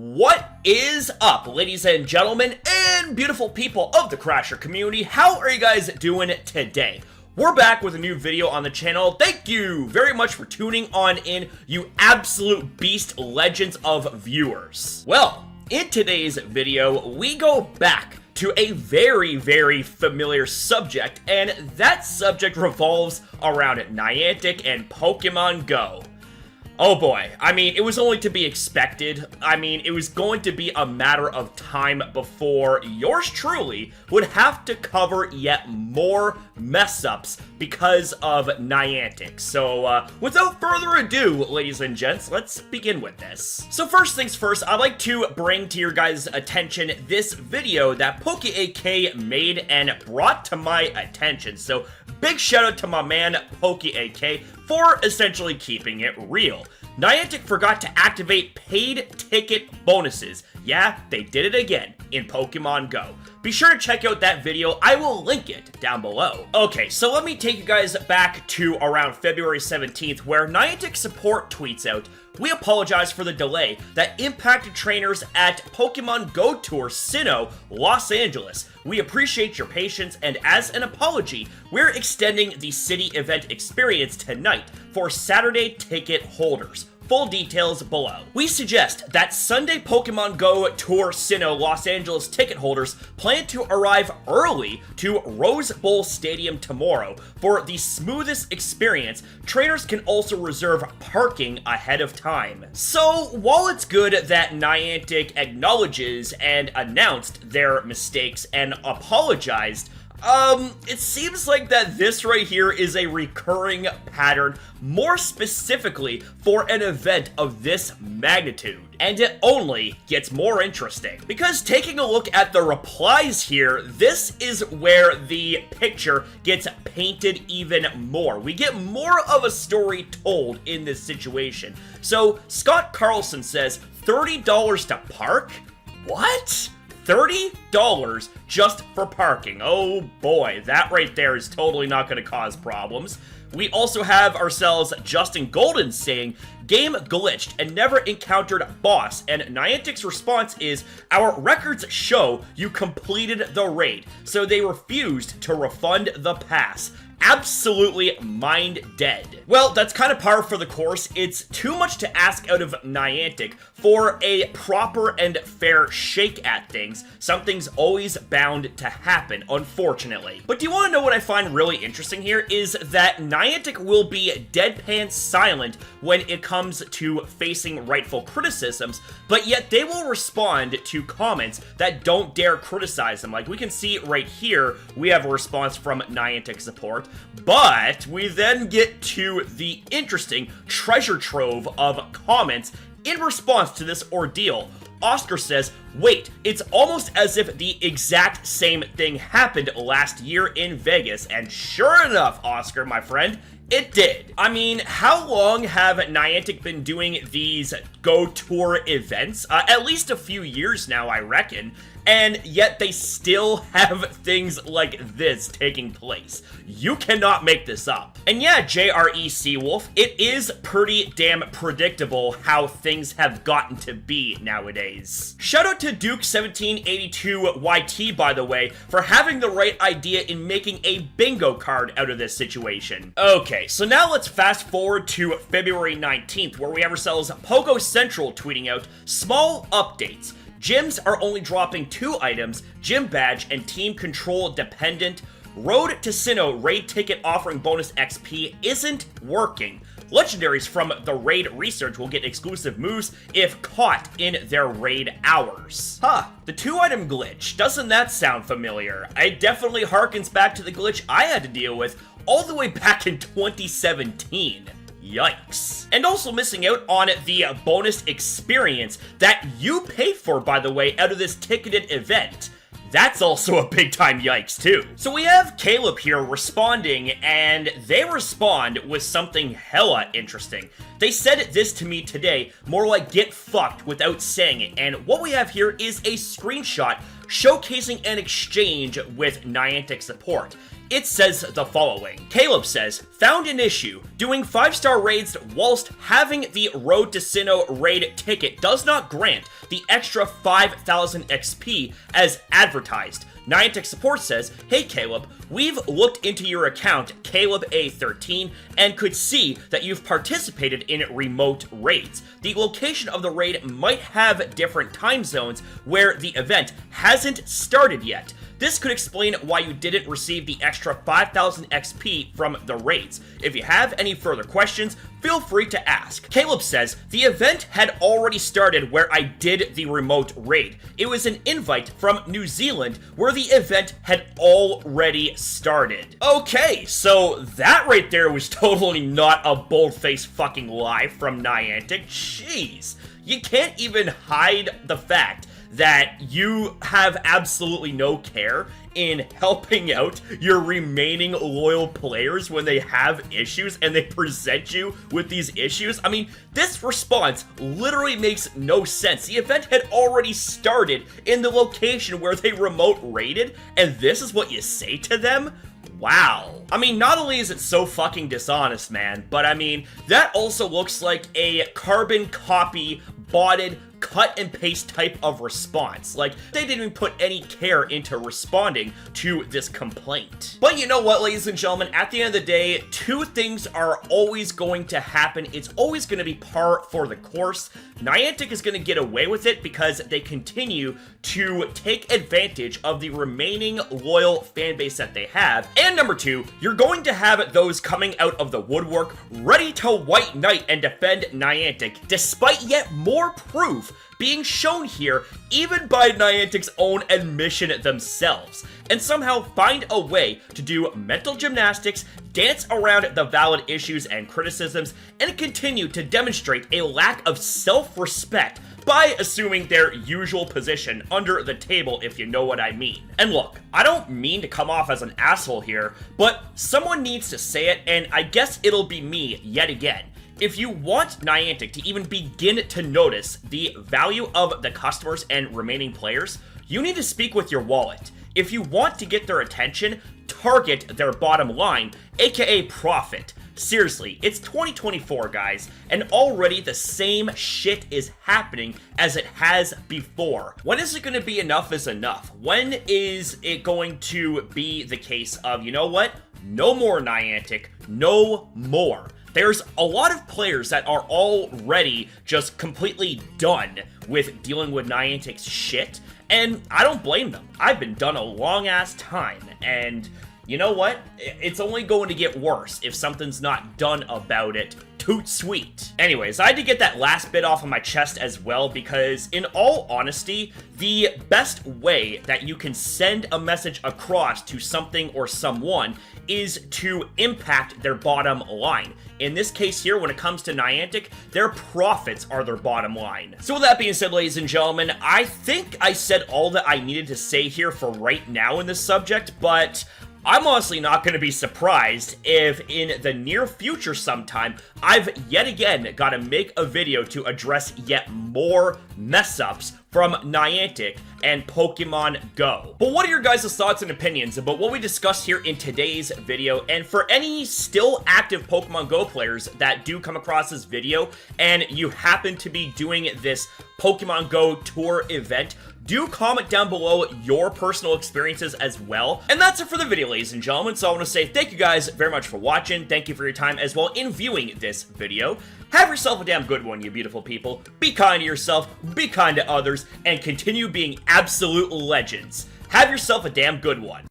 What is up, ladies and gentlemen, and beautiful people of the Crasher community? How are you guys doing today? We're back with a new video on the channel. Thank you very much for tuning on in, you absolute beast legends of viewers. Well, in today's video, we go back to a very familiar subject, and that subject revolves around Niantic and Pokemon Go. Oh boy, I mean, it was only to be expected. I mean, it was going to be a matter of time before yours truly would have to cover yet more mess-ups because of Niantic. So, without further ado, ladies and gents, let's begin with this. So first things first, I'd like to bring to your guys' attention this video that PokeAK made and brought to my attention. So, big shout out to my man, PokeAK, for essentially keeping it real. Niantic forgot to activate paid ticket bonuses. Yeah, they did it again in Pokemon Go. Be sure to check out that video. I will link it down below. Okay, so let me take you guys back to around February 17th, where Niantic support tweets out, "We apologize for the delay that impacted trainers at Pokémon GO Tour Sinnoh, Los Angeles. We appreciate your patience, and as an apology, we're extending the city event experience tonight for Saturday ticket holders. Full details below. We suggest that Sunday Pokemon GO Tour Sinnoh Los Angeles ticket holders plan to arrive early to Rose Bowl Stadium tomorrow. For the smoothest experience, trainers can also reserve parking ahead of time." So, while it's good that Niantic acknowledges and announced their mistakes and apologized, it seems like that this right here is a recurring pattern, more specifically for an event of this magnitude. And it only gets more interesting. Because taking a look at the replies here, this is where the picture gets painted even more. We get more of a story told in this situation. So, Scott Carlson says, $30 to park? What? $30 just for parking. Oh boy, that right there is totally not going to cause problems. We also have ourselves Justin Golden saying, "Game glitched and never encountered boss," and Niantic's response is, "Our records show you completed the raid, so they refused to refund the pass." Absolutely mind dead. Well, that's kind of par for the course. It's too much to ask out of Niantic for a proper and fair shake at things. Something's always bound to happen, unfortunately. But do you want to know what I find really interesting here? Is that Niantic will be deadpan silent when it comes to facing rightful criticisms, but yet they will respond to comments that don't dare criticize them. Like we can see right here, we have a response from Niantic support. But we then get to the interesting treasure trove of comments in response to this ordeal. Oscar says, "Wait, it's almost as if the exact same thing happened last year in Vegas." And sure enough, Oscar, my friend, it did. I mean, how long have Niantic been doing these Go Tour events? At least a few years now, I reckon. And yet they still have things like this taking place. You cannot make this up. And yeah, JRE Seawolf, it is pretty damn predictable how things have gotten to be nowadays. Shout out to Duke1782YT, by the way, for having the right idea in making a bingo card out of this situation. Okay, so now let's fast forward to February 19th, where we have ourselves Pogo Central tweeting out, "Small updates. Gyms are only dropping 2 items, gym badge and team control dependent. Road to Sinnoh raid ticket offering bonus XP isn't working. Legendaries from the raid research will get exclusive moves if caught in their raid hours." Huh, the 2-item glitch. Doesn't that sound familiar? It definitely harkens back to the glitch I had to deal with all the way back in 2017. Yikes. And also missing out on the bonus experience that you pay for, by the way, out of this ticketed event. That's also a big time yikes too. So we have Caleb here responding, and they respond with something hella interesting. They said this to me today, more like "get fucked" without saying it, and what we have here is a screenshot showcasing an exchange with Niantic support. It says the following. Caleb says, found an issue. Doing 5-star raids whilst having the Road to Sinnoh raid ticket does not grant the extra 5,000 XP as advertised. Niantic support says, hey Caleb, we've looked into your account, CalebA13, and could see that you've participated in remote raids. The location of the raid might have different time zones where the event hasn't started yet. This could explain why you didn't receive the extra 5,000 XP from the raids. If you have any further questions, feel free to ask. Caleb says, the event had already started where I did the remote raid. It was an invite from New Zealand where the event had already started. Okay, so that right there was totally not a bold-faced fucking lie from Niantic. Jeez, you can't even hide the fact that you have absolutely no care in helping out your remaining loyal players when they have issues and they present you with these issues. I mean, this response literally makes no sense. The event had already started in the location where they remote raided, and this is what you say to them? Wow. I mean, not only is it so fucking dishonest, man, but I mean, that also looks like a carbon copy botted cut and paste type of response. Like, they didn't even put any care into responding to this complaint. But you know what, ladies and gentlemen, at the end of the day, two things are always going to happen. It's always going to be par for the course. Niantic is going to get away with it because they continue to take advantage of the remaining loyal fan base that they have. And number two, you're going to have those coming out of the woodwork ready to white knight and defend Niantic, despite yet more proof being shown here even by Niantic's own admission themselves, and somehow find a way to do mental gymnastics, dance around the valid issues and criticisms, and continue to demonstrate a lack of self-respect by assuming their usual position under the table, if you know what I mean. And look, I don't mean to come off as an asshole here, but someone needs to say it, and I guess it'll be me yet again. If you want Niantic to even begin to notice the value of the customers and remaining players, you need to speak with your wallet. If you want to get their attention, target their bottom line, aka profit. Seriously, it's 2024, guys, and already the same shit is happening as it has before. When is it going to be enough is enough? When is it going to be the case of, you know what? No more Niantic, no more. There's a lot of players that are already just completely done with dealing with Niantic's shit, and I don't blame them. I've been done a long-ass time, and you know what? It's only going to get worse if something's not done about it. Toot sweet. Anyways, I had to get that last bit off of my chest as well because, in all honesty, the best way that you can send a message across to something or someone is to impact their bottom line. In this case here, when it comes to Niantic, their profits are their bottom line. So with that being said, ladies and gentlemen, I think I said all that I needed to say here for right now in this subject, but I'm honestly not going to be surprised if in the near future sometime, I've yet again got to make a video to address yet more mess-ups from Niantic and Pokemon Go. But what are your guys' thoughts and opinions about what we discussed here in today's video? And for any still active Pokemon Go players that do come across this video and you happen to be doing this Pokemon Go Tour event, do comment down below your personal experiences as well. And that's it for the video, ladies and gentlemen. So I want to say thank you guys very much for watching. Thank you for your time as well in viewing this video. Have yourself a damn good one, you beautiful people. Be kind to yourself, be kind to others, and continue being absolute legends. Have yourself a damn good one.